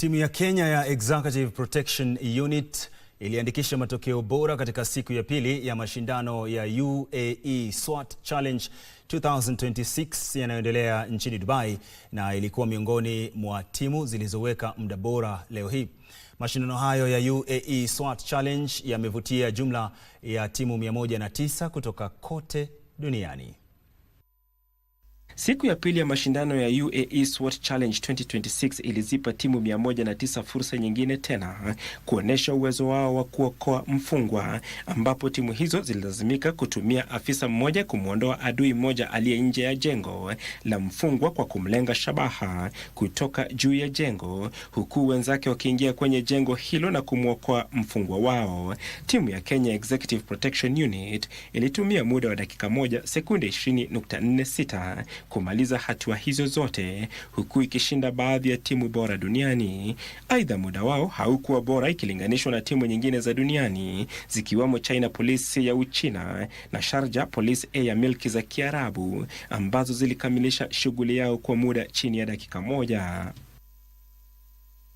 Timu ya Kenya ya Executive Protection Unit iliandikisha matokeo bora katika siku ya pili ya mashindano ya UAE SWAT Challenge 2026 yanayoendelea nchini Dubai, na ilikuwa miongoni mwa timu zilizoweka muda bora leo hii. Mashindano hayo ya UAE SWAT Challenge yamevutia jumla ya timu 109 kutoka kote duniani. Siku ya pili ya mashindano ya UAE SWAT Challenge 2026 ilizipa timu 109 fursa nyingine tena kuonesha uwezo wao wa kuokoa mfungwa, ambapo timu hizo zililazimika kutumia afisa mmoja kumwondoa adui mmoja aliye nje ya jengo la mfungwa kwa kumlenga shabaha kutoka juu ya jengo, huku wenzake wakiingia kwenye jengo hilo na kumwokoa mfungwa wao. Timu ya Kenya Executive Protection Unit ilitumia muda wa dakika 1 sekunde 20.46 kumaliza hatua hizo zote, huku ikishinda baadhi ya timu bora duniani. Aidha, muda wao haukuwa bora ikilinganishwa na timu nyingine za duniani zikiwamo China Police ya Uchina na Sharjah Police ya Milki za Kiarabu, ambazo zilikamilisha shughuli yao kwa muda chini ya dakika 1.